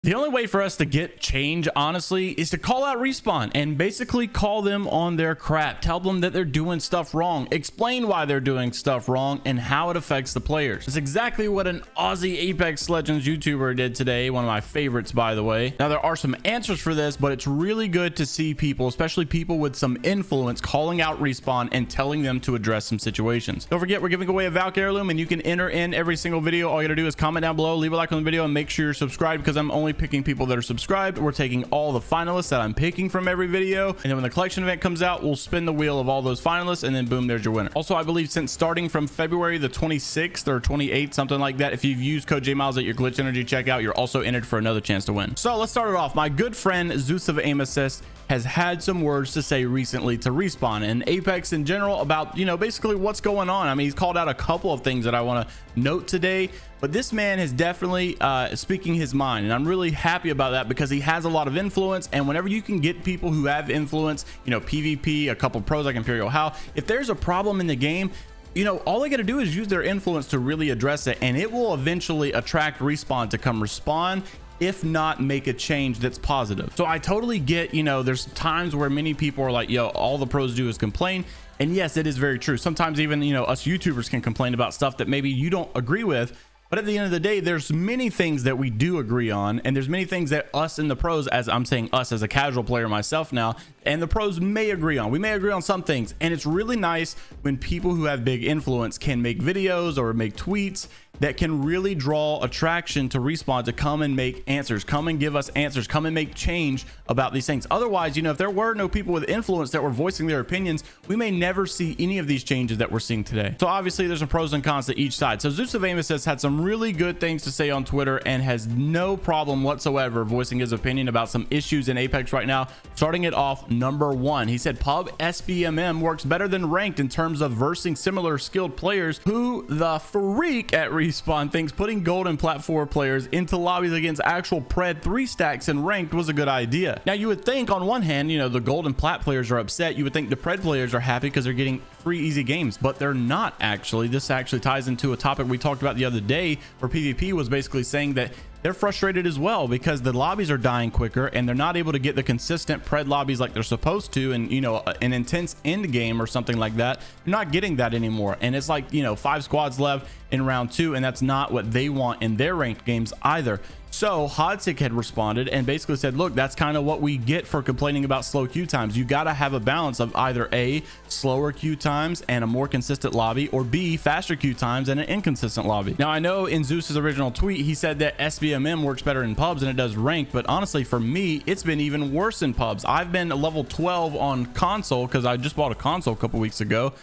The only way for us to get change, honestly, is to call out Respawn and basically call them on their crap. Tell them that they're doing stuff wrong. Explain why they're doing stuff wrong and how it affects the players. It's exactly what an Aussie Apex Legends YouTuber did today. One of my favorites, by the way. Now, there are some answers for this, but it's really good to see people, especially people with some influence, calling out Respawn and telling them to address some situations. Don't forget, we're giving away a Valk heirloom, and you can enter in every single video. All you gotta do is comment down below, leave a like on the video, and make sure you're subscribed, because I'm only picking people that are subscribed. We're taking all the finalists that I'm picking from every video, and then when the collection event comes out, we'll spin the wheel of all those finalists, and then boom, there's your winner. Also, I believe since starting from February the 26th or 28th, something like that, if you've used code JMeyels at your Glytch Energy checkout, you're also entered for another chance to win. So let's start it off. My good friend Zeus of Aim Assist has had some words to say recently to Respawn and Apex in general about, you know, basically what's going on. I mean, he's called out a couple of things that I want to note today, but this man is definitely speaking his mind, and I'm really happy about that because he has a lot of influence. And whenever you can get people who have influence, you know, PvP, a couple pros like Imperial How, if there's a problem in the game, you know, all they got to do is use their influence to really address it, and it will eventually attract Respawn to come respond, if not make a change that's positive. So I totally get, you know, there's times where many people are like, yo, all the pros do is complain. And yes, it is very true. Sometimes even, you know, us YouTubers can complain about stuff that maybe you don't agree with. But at the end of the day, there's many things that we do agree on, and there's many things that us and the pros, as I'm saying us as a casual player myself now, and the pros may agree on. We may agree on some things, and it's really nice when people who have big influence can make videos or make tweets that can really draw attraction to Respawn to come and make answers, come and give us answers, come and make change about these things. Otherwise, you know, if there were no people with influence that were voicing their opinions, we may never see any of these changes that we're seeing today. So obviously there's some pros and cons to each side. So Zeus of Amos has had some really good things to say on Twitter and has no problem whatsoever voicing his opinion about some issues in Apex right now. Starting it off, number one, he said pub SBMM works better than ranked in terms of versing similar skilled players. Who the freak at Respawn thinks putting gold and plat 4 players into lobbies against actual pred 3 stacks and ranked was a good idea? Now, you would think on one hand, you know, the gold and plat players are upset. You would think the pred players are happy because they're getting free easy games, but they're not actually. This actually ties into a topic we talked about the other day, where PvP was basically saying that they're frustrated as well because the lobbies are dying quicker and they're not able to get the consistent pred lobbies like they're supposed to, and you know, an intense end game or something like that. You're not getting that anymore, and it's like, you know, 5 squads left in round 2, and that's not what they want in their ranked games either. So Hodsick had responded and basically said, look, that's kind of what we get for complaining about slow queue times. You got to have a balance of either A, slower queue times and a more consistent lobby, or B, faster queue times and an inconsistent lobby. Now, I know in Zeus's original tweet, he said that SBMM works better in pubs than it does ranked, but honestly, for me, it's been even worse in pubs. I've been level 12 on console because I just bought a console a couple weeks ago.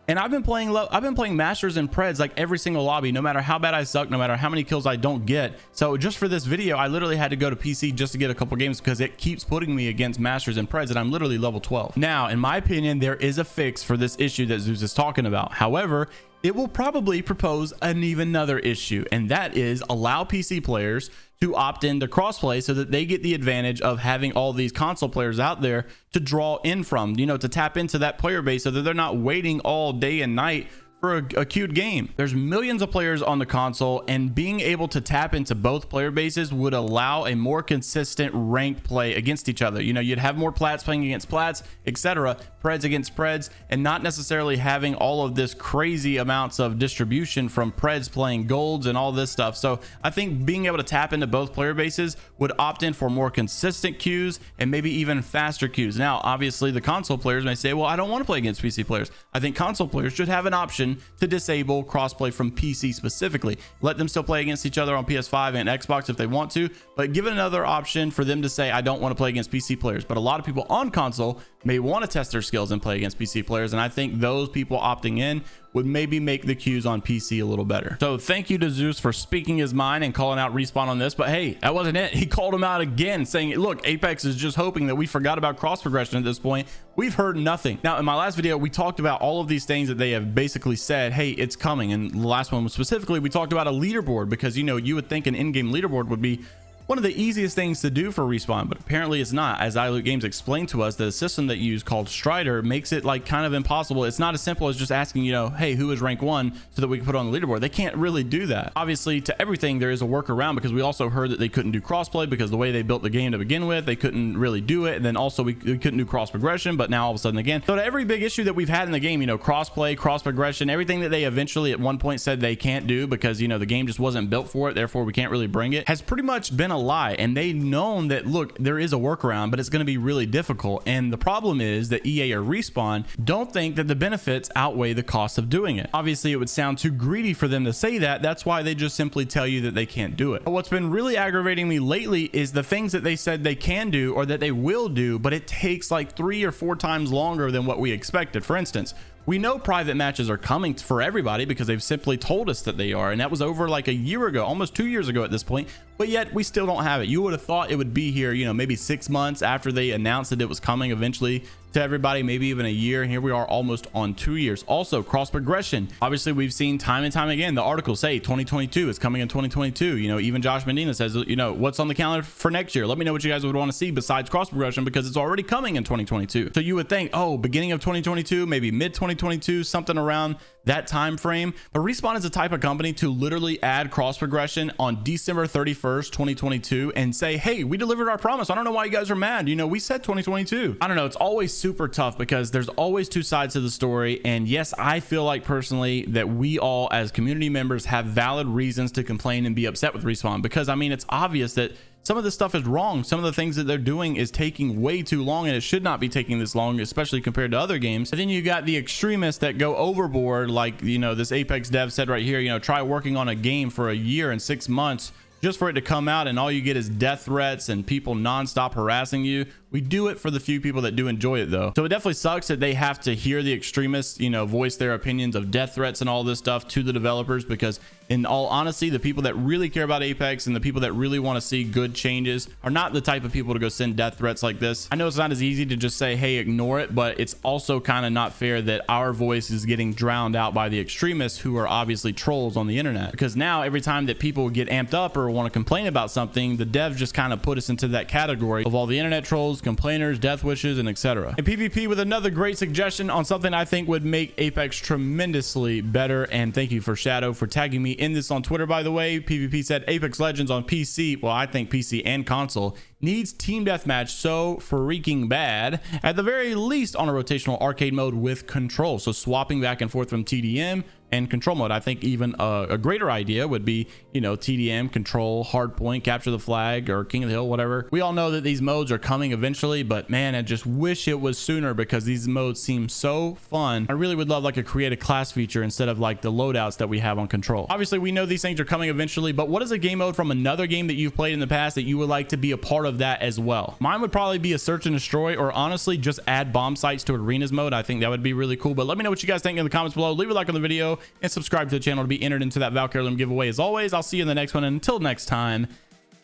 And I've been playing masters and preds like every single lobby, no matter how bad I suck, no matter how many kills I don't get. So just for this video, I literally had to go to PC just to get a couple games because it keeps putting me against masters and preds, and I'm literally level 12. Now, in my opinion, there is a fix for this issue that Zeus is talking about. However, it will probably propose an even another issue, and that is allow PC players to opt into crossplay so that they get the advantage of having all these console players out there to draw in from, you know, to tap into that player base so that they're not waiting all day and night for a queued game. There's millions of players on the console, and being able to tap into both player bases would allow a more consistent ranked play against each other. You know, you'd have more plats playing against plats, etc., preds against preds, and not necessarily having all of this crazy amounts of distribution from preds playing golds and all this stuff. So I think being able to tap into both player bases would opt in for more consistent queues and maybe even faster queues. Now, obviously, the console players may say, well, I don't want to play against PC players. I think console players should have an option to disable crossplay from PC specifically. Let them still play against each other on PS5 and Xbox if they want to, but give it another option for them to say, I don't want to play against PC players. But a lot of people on console may want to test their skills and play against PC players, and I think those people opting in would maybe make the queues on PC a little better. So thank you to Zeus for speaking his mind and calling out Respawn on this. But hey, that wasn't it. He called him out again, saying, look, Apex is just hoping that we forgot about cross progression at this point. We've heard nothing. Now, in my last video, we talked about all of these things that they have basically said, hey, it's coming. And the last one was specifically, we talked about a leaderboard, because, you know, you would think an in-game leaderboard would be one of the easiest things to do for Respawn, but apparently it's not. As iLoot Games explained to us, the system that you use called Strider makes it like kind of impossible. It's not as simple as just asking, you know, hey, who is rank 1 so that we can put on the leaderboard. They can't really do that. Obviously, to everything there is a workaround, because we also heard that they couldn't do crossplay because the way they built the game to begin with, they couldn't really do it. And then also we couldn't do cross progression, but now all of a sudden again. So to every big issue that we've had in the game, you know, crossplay, cross progression, everything that they eventually at one point said they can't do because, you know, the game just wasn't built for it, therefore we can't really bring it, has pretty much been a lie. And they known that, look, there is a workaround, but it's going to be really difficult. And the problem is that EA or Respawn don't think that the benefits outweigh the cost of doing it. Obviously it would sound too greedy for them to say that. That's why they just simply tell you that they can't do it. But what's been really aggravating me lately is the things that they said they can do or that they will do, but it takes like 3 or 4 times longer than what we expected. For instance, we know private matches are coming for everybody because they've simply told us that they are, and that was over like a year ago, almost 2 years ago at this point, but yet we still don't have it. You would have thought it would be here, you know, maybe 6 months after they announced that it was coming eventually to everybody, maybe even a year, and here we are almost on 2 years. Also, cross progression, obviously we've seen time and time again the articles say 2022 is coming in 2022. You know, even Josh Medina says, you know, what's on the calendar for next year? Let me know what you guys would want to see besides cross progression, because it's already coming in 2022. So you would think, oh, beginning of 2022, maybe mid 2022, something around that time frame. But Respawn is the type of company to literally add cross progression on December 31st, 2022 and say, hey, we delivered our promise. I don't know why you guys are mad. You know, we said 2022. I don't know. It's always super tough because there's always two sides to the story. And yes, I feel like personally that we all as community members have valid reasons to complain and be upset with Respawn, because I mean, it's obvious that some of this stuff is wrong. Some of the things that they're doing is taking way too long, and it should not be taking this long, especially compared to other games. But then you got the extremists that go overboard, like, you know, this Apex dev said right here, you know, try working on a game for a year and 6 months just for it to come out and all you get is death threats and people nonstop harassing you. We do it for the few people that do enjoy it though. So it definitely sucks that they have to hear the extremists, you know, voice their opinions of death threats and all this stuff to the developers, because in all honesty, the people that really care about Apex and the people that really want to see good changes are not the type of people to go send death threats like this. I know it's not as easy to just say, hey, ignore it, but it's also kind of not fair that our voice is getting drowned out by the extremists who are obviously trolls on the internet. Because now every time that people get amped up or want to complain about something, the devs just kind of put us into that category of all the internet trolls, complainers, death wishes, and etc. And PvP with another great suggestion on something I think would make Apex tremendously better. And thank you for Shadow for tagging me in this on Twitter, by the way. PvP said Apex Legends on PC, well, I think PC and console, needs team deathmatch so freaking bad, at the very least on a rotational arcade mode with control. So swapping back and forth from TDM and control mode. I think even a greater idea would be, you know, TDM, control, hardpoint, capture the flag, or king of the hill, whatever. We all know that these modes are coming eventually, but man, I just wish it was sooner because these modes seem so fun. I really would love like a creative class feature instead of like the loadouts that we have on control. Obviously we know these things are coming eventually, but what is a game mode from another game that you've played in the past that you would like to be a part of that as well? Mine would probably be a search and destroy, or honestly just add bomb sites to arenas mode. I think that would be really cool. But let me know what you guys think in the comments below. Leave a like on the video and subscribe to the channel to be entered into that Valkyrie giveaway. As always, I'll see you in the next one, and until next time,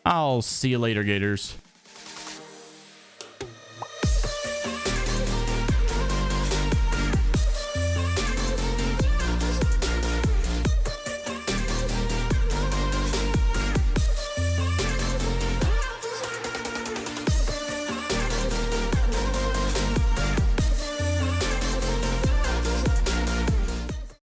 I'll see you later, Gators.